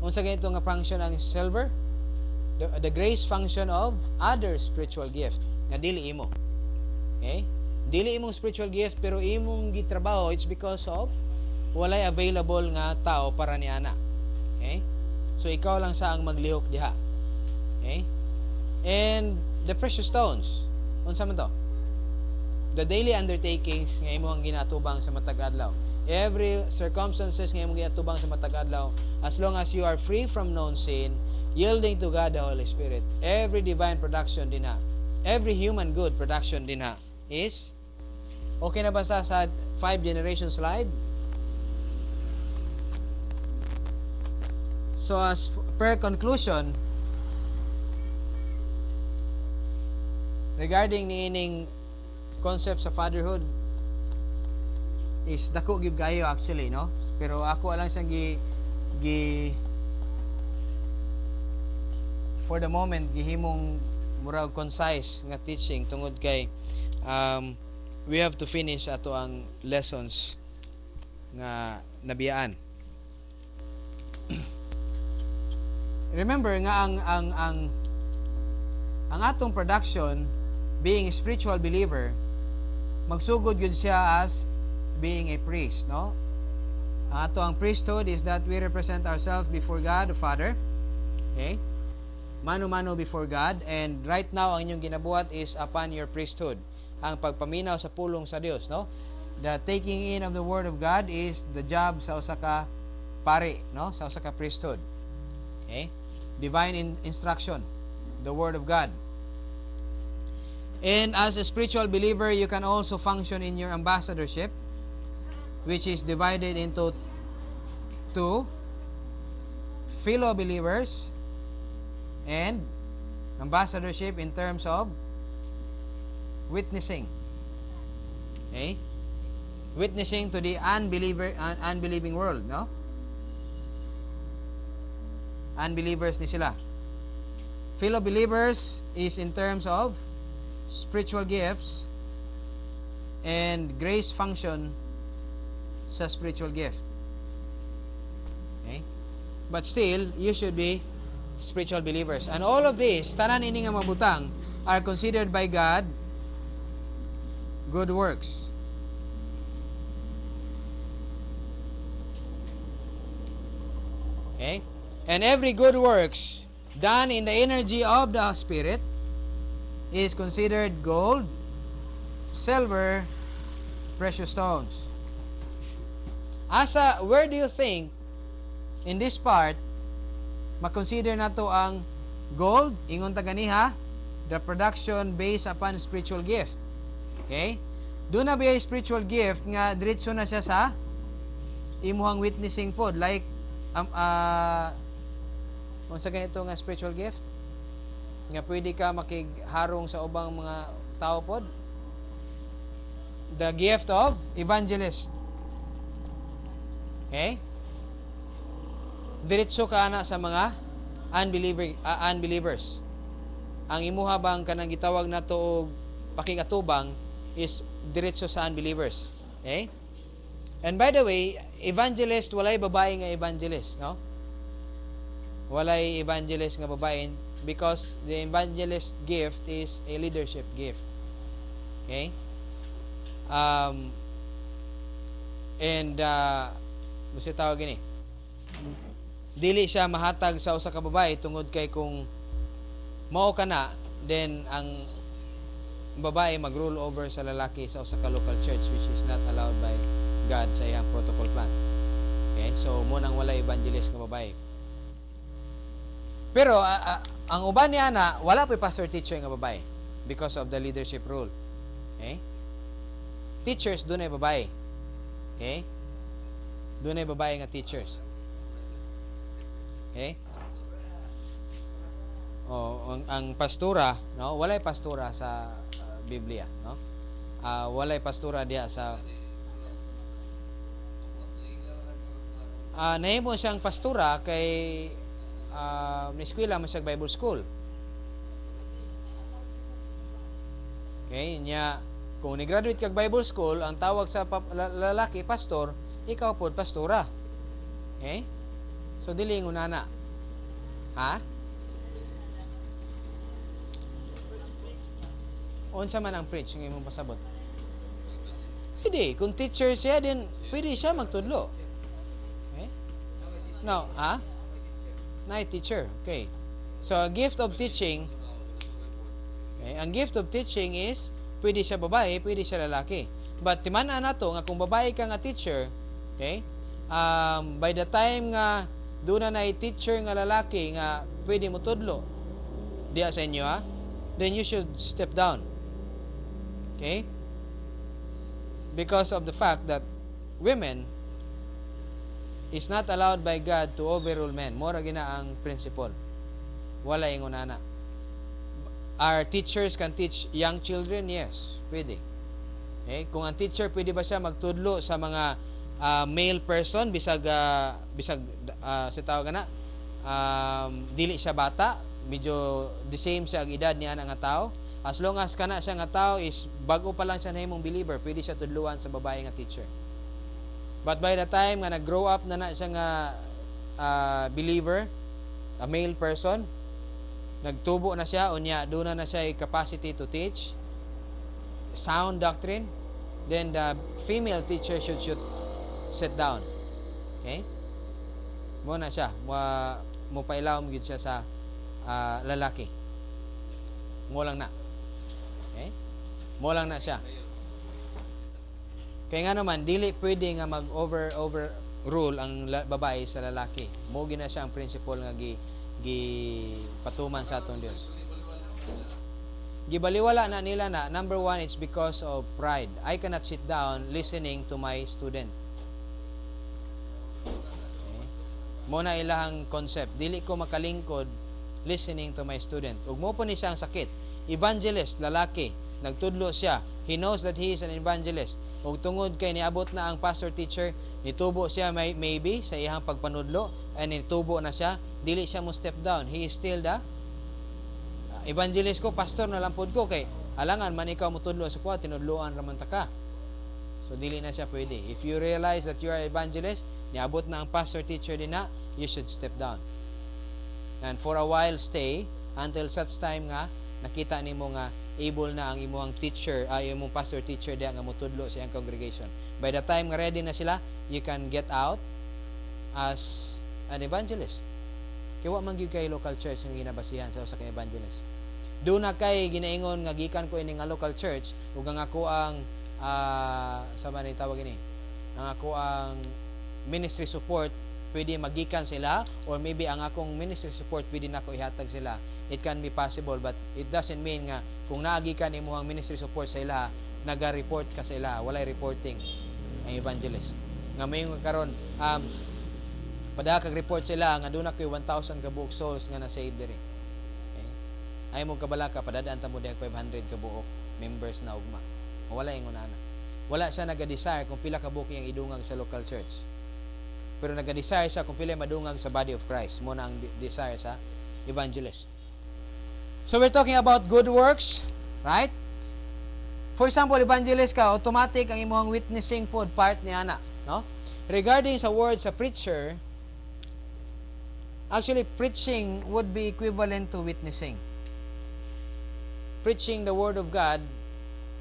Unsa ganito nga function ang silver? The grace function of other spiritual gift nga dili imo. Okay? Dili imong spiritual gift pero imong gitrabaho, it's because of walay available nga tao para ni ana. Okay? So ikaw lang sa ang maglihok diha. Okay? And the precious stones, unsa man to? The daily undertakings nga imo ang ginatubang sa matag adlaw. Every circumstances nga imo ginatubang sa matag adlaw, as long as you are free from known sin, yielding to God the Holy Spirit. Every divine production dinha, every human good production dinha is okay na ba sa 5 generation slide? So as per conclusion, regarding niining concept sa fatherhood, is dako gyud kayo actually, no? Pero ako lang siyang gi for the moment gihimong murag concise nga teaching tungod kay we have to finish ato ang lessons nga nabiyaan. Remember nga ang atong production being a spiritual believer, magsugod yun siya as being a priest, no? Ang ato ang priesthood is that we represent ourselves before God the Father, okay? Mano-mano before God, and right now ang inyong ginabuhat is upon your priesthood, ang pagpaminaw sa pulong sa Dios, no? The taking in of the word of God is the job sa usa ka pari, no? Sa usa ka priesthood. Okay? Divine instruction, the word of God. And as a spiritual believer, you can also function in your ambassadorship, which is divided into two: fellow believers and ambassadorship in terms of witnessing. Okay? Witnessing to the unbelieving world, no? Unbelievers ni sila. Fellow believers is in terms of spiritual gifts and grace function sa spiritual gift. Okay? But still, you should be spiritual believers. And all of this, tanan ini nga mabutang, are considered by God good works. Okay? And every good works done in the energy of the Spirit is considered gold, silver, precious stones. Asa, where do you think in this part makonsider nato ang gold, ingon ta ganiha, the production based upon spiritual gift. Okay? Doon na ba yung spiritual gift nga diretso na siya sa imuhang witnessing pod, like unsa ganito nga spiritual gift nga pwede ka makigharong sa ubang mga tao pod? The gift of evangelist. Okay? Diretso ka na sa mga unbelievers. Ang imuha bang kanang gitawag nato og pakigatubang is diretso sa unbelievers. Okay? And by the way, evangelist, walay babae nga evangelist, no? Walay evangelist nga babae because the evangelist gift is a leadership gift. Okay? Gusto tawag gini. Dili siya mahatag sa usa ka babae tungod kay kung mao ka na, then ang babae mag-rule over sa lalaki sa usa ka local church, which is not allowed by God sa iyang protocol plan. Okay? So, munang wala evangelist nga babae. Pero, ang uban niya na, wala pa pastor teacher nga babae because of the leadership rule. Okay? Teachers, doon ay babae. Okay? Doon ay babae nga teachers. Okay? Ang pastora, no? Walay pastora sa Biblia, no? Walay pastora diya sa nahimo siyang pastora kay eskwela man sa Bible school. Okay, nya kung ni-graduate kag Bible school, ang tawag sa lalaki pastor, ikaw pod pastora. Okay? So dili ngunana. Ha? Unsa man ang preach ng imong pasabot? Pwede, kung teacher siya din, pwede siya magtudlo. Okay? No, ha? Night teacher. Okay. So, a gift of teaching, okay, ang gift of teaching is, pwede siya babae, pwede siya lalaki. But, timan-an na to, nga kung babae ka nga teacher, okay, by the time nga, doon na teacher nga lalaki nga pwede mo tudlo diya sa inyo, ha? Then you should step down. Okay? Because of the fact that women is not allowed by God to overrule men. Mora gina ang principle. Wala ingunana. Our teachers can teach young children? Yes, pwede. Okay? Kung ang teacher pwede ba siya magtudlo sa mga male person bisag sa tawag na dili siya bata, medyo the same siya ang edad niya nga tao. As long as kana siya nga tao is bago pa lang siya nahimong believer, pwede siya tudluan sa babae nga teacher. But by the time nga nag-grow up na siya nga believer, a male person, nagtubo na siya, unya doon na siya capacity to teach sound doctrine, then the female teacher should sit down. Okay? Mo na siya, mo pailaw mo siya sa lalaki. Mo lang na. Okay? Mo lang na siya. Kaya nga naman, dili pwede nga overrule ang babae sa lalaki. Mo gina siya ang principle nga patuman sa atong Dios. Gibaliwala na nila na, number one, it's because of pride. I cannot sit down listening to my student. Okay? Mo na ilahang concept. Dili ko makalingkod listening to my student. Ug mo po ni siya ang sakit. Evangelist, lalaki, nagtudlo siya. He knows that he is an evangelist. Ug tungod kay niabot na ang pastor teacher, nitubo siya maybe sa iyang pagpanudlo, and nitubo na siya, dili siya mo step down. He is still the evangelist ko, pastor na lampod ko kay alangan man ikaw mo tudlo sa kuha, tinudloan raman ta ka. So dili na siya pwede. If you realize that you are evangelist, niabot na ang pastor teacher din na, you should step down. And for a while stay until such time nga nakita nimo nga able na ang imong teacher, imong pastor teacher diya nga motudlo sa iyang congregation. By the time nga ready na sila, you can get out as an evangelist. Kaya wa man gyud kay local church nga ginabasihan sa usa ka evangelist. Do na kay ginaingon nga gikan ko ini nga local church ug ang ako ang sa man tawag ini, ang ako ang ministry support pwede magikan sila, or maybe ang akong ministry support pwede nako ihatag sila. It can be possible, but it doesn't mean nga kung naagikan imo ang ministry support sa ila, naga-report ka sa ila, walay reporting ang evangelist. Nga mayon karon pada kag report sila nga doon na kay 1,000 ka buok souls nga na-save diri. Okay? Ay mo kabalaka padadaan ta mo diha 500 ka buok members na ugma. Wala ingon ana. Wala siya naga-desire kung pila ka buok yang idungag sa local church. Pero naga-desire siya kung pila madungag sa body of Christ. Mo na ang desire sa evangelist. So we're talking about good works, right? For example, evangelist ka, automatic ang imong witnessing pod part ni ana, no? Regarding sa word sa preacher, actually preaching would be equivalent to witnessing. Preaching the word of God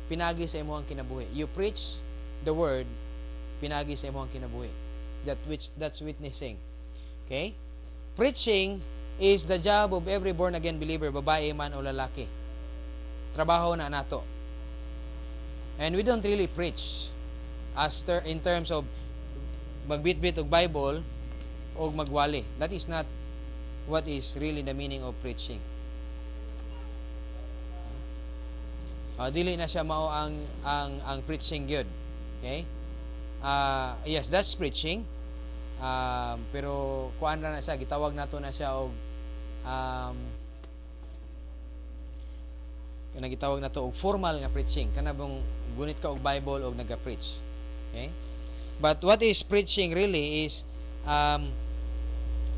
pinagi sa imong kinabuhi. You preach the word pinagi sa imong kinabuhi. That's witnessing. Okay? Preaching is the job of every born again believer, babae man o lalaki. Trabaho na nato. And we don't really preach in terms of magbitbit og Bible o magwali. That is not what is really the meaning of preaching. Dili na siya mao ang preaching gyud. Okay? Yes, that's preaching. Pero kuan na siya, gitawag nato na siya og nagitawag na to og formal nga preaching, kanabang gunit ka og Bible og naga-preach. Okay? But what is preaching really is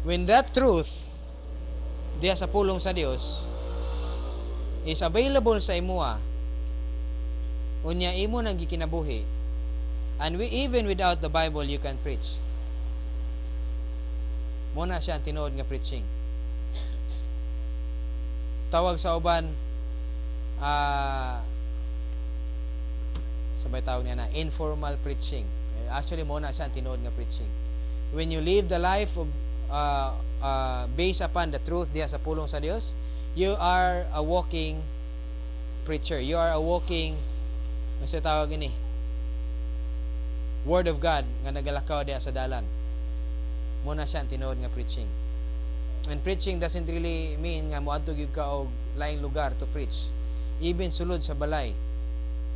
when that truth diya sa pulong sa Dios is available sa imuha, unya imo nang gikinabuhi, and even without the Bible you can preach. Muna siya ang tinuod nga preaching. Tawag sa uban sabay tawag niya na informal preaching. Actually muna siya ang tinuod nga preaching. When you live the life of based upon the truth diya sa pulong sa Dios, you are a walking preacher. You are a walking sa tawag ini Word of God nga nagalakaw diya sa dalan. Muna siya ang tinuod nga preaching. And preaching doesn't really mean nga moadto gyud ka og laing lugar to preach. Even sulod sa balay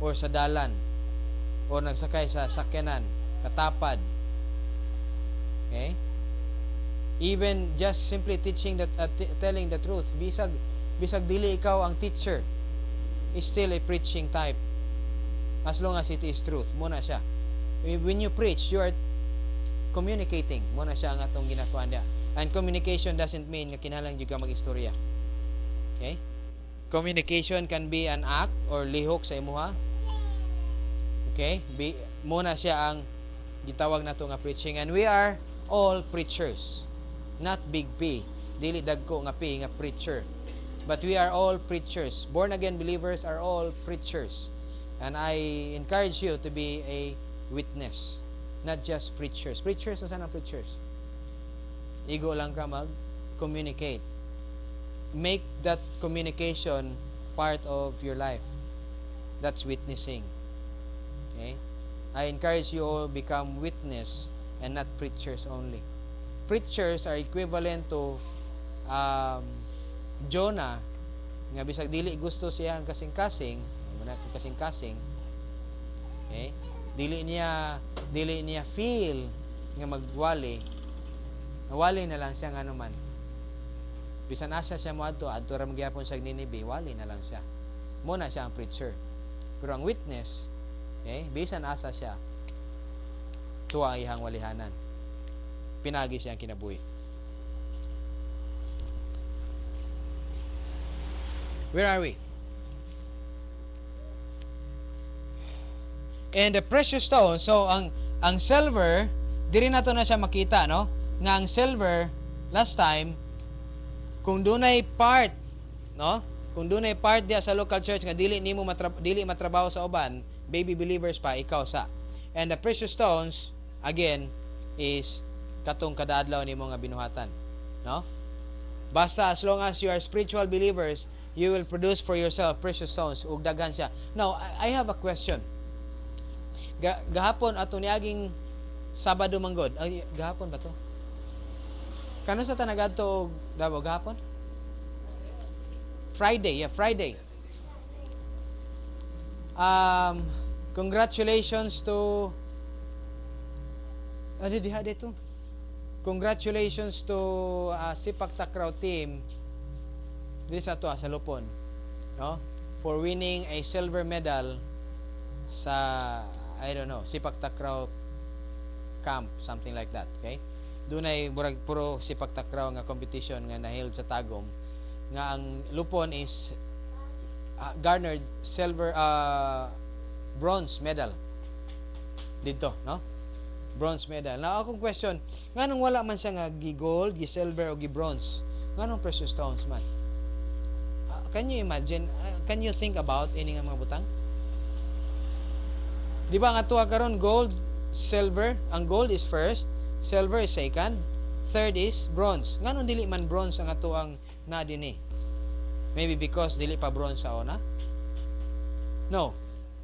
or sa dalan or nagsakay sa sakyanan, katapad. Okay? Even just simply teaching telling the truth, bisag dili ikaw ang teacher, is still a preaching type As long as it is truth, muna siya. When you preach, you are communicating. Muna siya ang atong ginakuan niya. And communication doesn't mean nga kinahanglan jud ka mag-istorya. Okay? Communication can be an act or lihok sa imuha. Okay? Muna siya ang gitawag nato nga preaching, and we are all preachers. Not big P. Dili dagko nga P nga preacher. But we are all preachers. Born again believers are all preachers. And I encourage you to be a witness, not just preachers. Preachers, o saan ang preachers? Igo lang ka mag-communicate. Make that communication part of your life. That's witnessing. Okay? I encourage you all become witness and not preachers only. Preachers are equivalent to Jonah, nga bisag dili gusto siya ang kasing-kasing, okay? Dili niya feel nga magwali. Nawali na lang siya nga naman. Bisan asa siya moadto, adto ra magyapon sa Ninibe, wali na lang siya. Muna siya ang preacher. Pero ang witness, okay, bisan asa siya, tuwa ang ihang walihanan. Pinagi siya ang kinabuhi. Where are we? And the precious stone, so ang silver, diri nato na siya makita, no? Nga ang silver last time, kung dunay part, no? Kung dunay part diya sa local church nga dili matrabaho sa uban, baby believers pa, ikaw sa. And the precious stones again is katong kada adlaw nimo nga binuhatan, no? Basta as long as you are spiritual believers, you will produce for yourself precious stones ug daghan siya. Now, I have a question. Gahapon ato niaging Sabado manggod. Ay, gahapon ba to? Kano sa tanagadto og Davao gahapon? Friday, yeah, Friday. Congratulations to diha dito. Congratulations to Sipak Takraw team diri sa to sa Lupon, no? For winning a silver medal sa Sipak Takraw camp, something like that, okay? Dunay burag puro Sipak Takraw nga competition nga naheld sa Tagum nga ang Lupon is garnered bronze medal dito, no? Bronze medal. Now, akong question, nganong wala man siya nga gi-gold, gi-silver o gi-bronze? Nganong precious stones man? Can you imagine? Can you think about ini nga mga butang? Di ba nga tuwa karon gold, silver? Ang gold is first, silver is second, third is bronze. Nganong dili man bronze ang atuang na dinhi? Maybe because dili pa bronze sa una? No.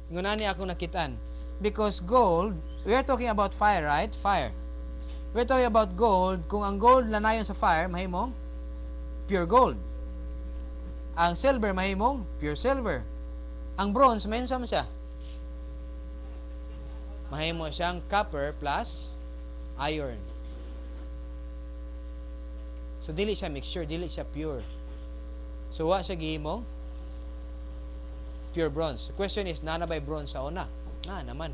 Ngunani akong nakitaan. Because gold, we are talking about fire, right? Fire. We're talking about gold. Kung ang gold lanayon sa fire, mahimong pure gold. Ang silver, mahimong pure silver. Ang bronze, may insam siya. Mahimo siyang copper plus iron. So, dili siya mixture, dili siya pure. So, wa siya gihimo pure bronze. The question is, nana by bronze sa una? Na naman.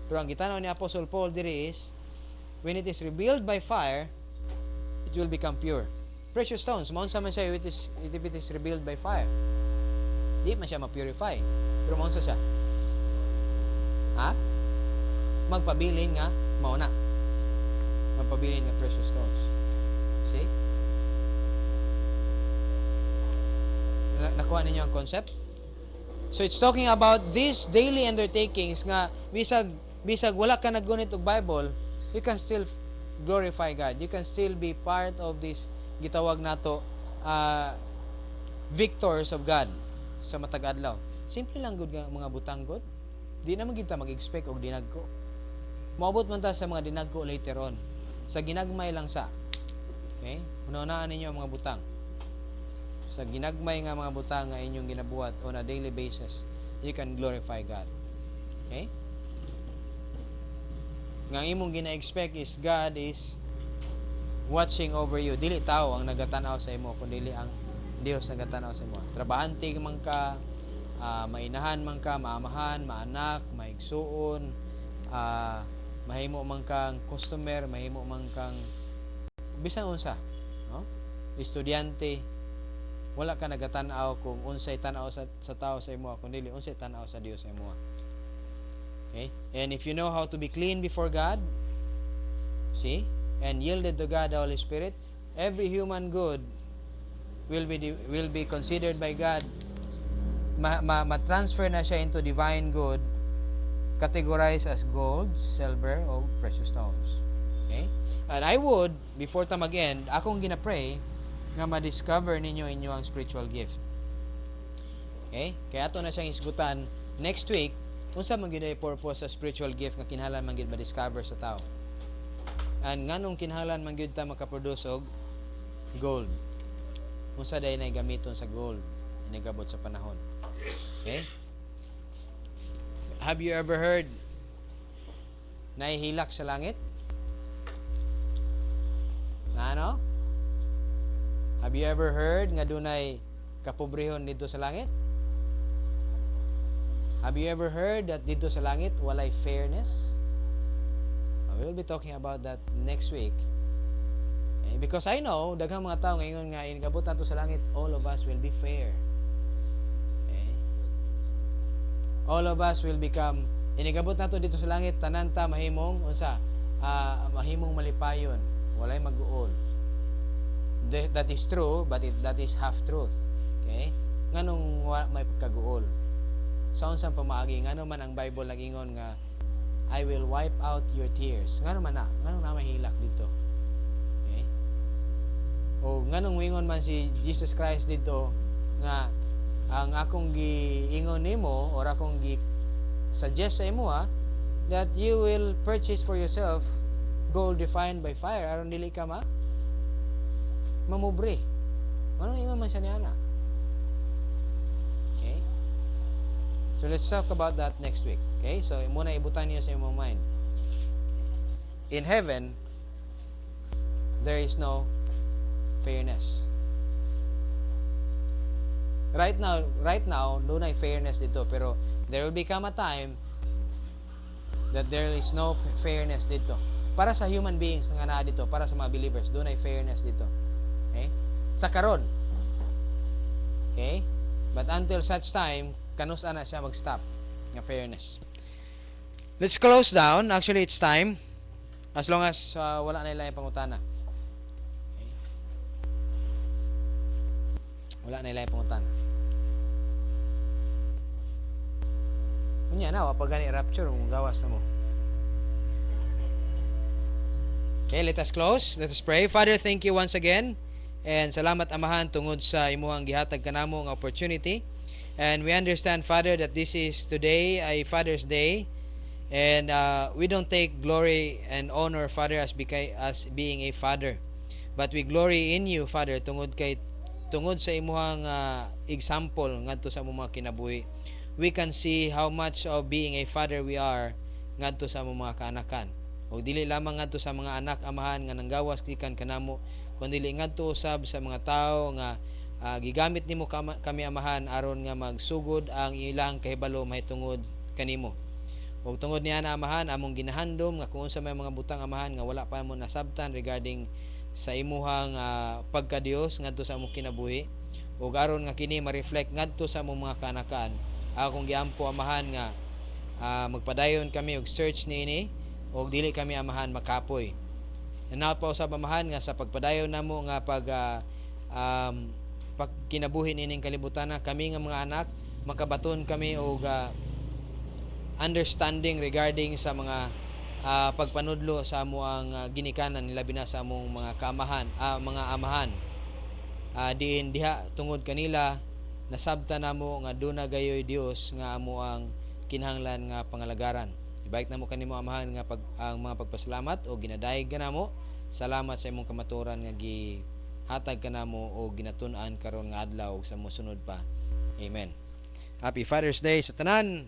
Pero ang gitanaw ni Apostle Paul diri is, when it is revealed by fire, it will become pure. Precious stones, maunsa man siya if it is revealed by fire. Di man siya ma-purify. Pero maunsa siya? Ha? Magpabilin nga mauna. Magpabilin nga precious stones. See? Nakuha ninyo ang concept? So it's talking about these daily undertakings nga bisag wala ka naggunit og Bible, you can still glorify God. You can still be part of this gitawag nato victors of God sa matag adlaw. Simple lang gud nga mga butang gud. Di naman kita mag-expect og dinagko. Moabot man ta sa mga dinagko later on. Sa ginagmay lang sa. Okay? Una-unaan ninyo ang mga butang. Sa ginagmay nga mga butang nga inyong ginabuhat on a daily basis, you can glorify God. Okay? Nga imong gina-expect is God is watching over you. Dili tao ang nagatanaw sa imo, kundi ang Dios nagatanaw sa imo. Trabahante man ka, mainahan man ka, maamahan, maanak, maigsuon, mahimo man kang customer, mahimo man kang bisan unsa, no? Estudyante, wala ka nagatan-aw kung unsay tan-aw sa tao sa imo, kundi unsay tan-aw sa Dios sa imo. Okay? And if you know how to be clean before God, see, and yielded to God the Holy Spirit, every human good will be considered by God. Ma-transfer na siya into divine good, categorized as gold, silver, or precious stones. Okay? And I would, before ta mag-end, akong gina-pray nga ma-discover ninyo inyong spiritual gift. Okay? Kaya ato na siyang isgutan next week unsa man gyud ay purpose sa spiritual gift nga kinahanglan man gyud ma-discover sa tao. And nganong kinahanglan man gyud ta makaproduce og gold. Unsa day nay gamiton sa gold inigabot sa panahon. Okay? Have you ever heard nahihilak sa langit? Na ano? Have you ever heard nga dunay kapobrehon dito sa langit? Have you ever heard that dito sa langit walay fairness? We will be talking about that next week. Okay? Because I know daghang mga tao ngayon nga inigabot nato sa langit, all of us will be fair. Okay? All of us will become inigabot nato dito sa langit, tanan ta mahimong unsa? Mahimong malipayon, walay mag-uol. That is true, but that is half truth. Okay? Nganong may pagkaguol? Sa unsang pamaagi, ngano man ang Bible nagingon nga I will wipe out your tears. Ngano man na? Nganong na mahilak dito? Okay? O nganong wingon man si Jesus Christ dito nga ang akong giingon nimo or akong gi-suggest sa imo that you will purchase for yourself gold refined by fire aron dili ka mamubre. Anong ingon man siya niana? Okay? So let's talk about that next week. Okay? So muna ibutan niyo sa imong mind. In heaven, there is no fairness. Right now, dunay fairness dito, pero there will become a time that there is no fairness dito. Para sa human beings nga naa dito, para sa mga believers, dunay fairness dito. Okay? Sa karon. Okay? But until such time, kanus ana siya mag-stop nga fairness. Let's close down. Actually, it's time. As long as wala na ilang pangutana. Okay? Wala na ilang pangutana. Kunya na, wapag gani rapture, gawas na mo. Okay, let us close. Let us pray. Father, thank you once again. And salamat Amahan tungod sa imuhang gihatag kanamo nga opportunity. And we understand, Father, that this is today a Father's Day. And we don't take glory and honor, Father, as being a father. But we glory in you, Father, tungod sa imuhang example ngadto sa among mga kinabuhi. We can see how much of being a father we are ngadto sa among mga kaanakan. O dili lamang ngadto sa mga anak Amahan nga nanggawas gikan kanamo, kundi ngadto usab sa mga tao nga gigamit nimo kami Amahan aron nga magsugod ang ilang kahibalo mahitungod kanimo. Ug tungod niya na Amahan, among ginahandom nga kung unsa may mga butang Amahan nga wala pa mo nasabtan regarding sa imuhang pagka-Dios ngadto sa among kinabuhi, ug aron nga kini ma-reflect ngadto sa among mga kaanakan, akong giampo Amahan nga magpadayon kami og search niini ug dili kami Amahan makapoy. Naot pa usab Amahan nga sa pagpadayon namo nga pagkinabuhi nining kalibutan kami nga mga anak makabaton kami og understanding regarding sa mga pagpanudlo sa amuang ginikanan labi na sa among mga kaamahan, mga amahan. Diin diha tungod kanila nasabtan namo nga duna gayoy Dios nga amuang kinahanglan nga pangalagaran. Ibayik namo kanimo Amahan nga ang mga pagpasalamat o ginadayeg kanamo. Salamat sa imong kamaturan nga gihatag kanamo o ginatun-an karon nga adlaw sa mosunod pa. Amen. Happy Father's Day sa tanan.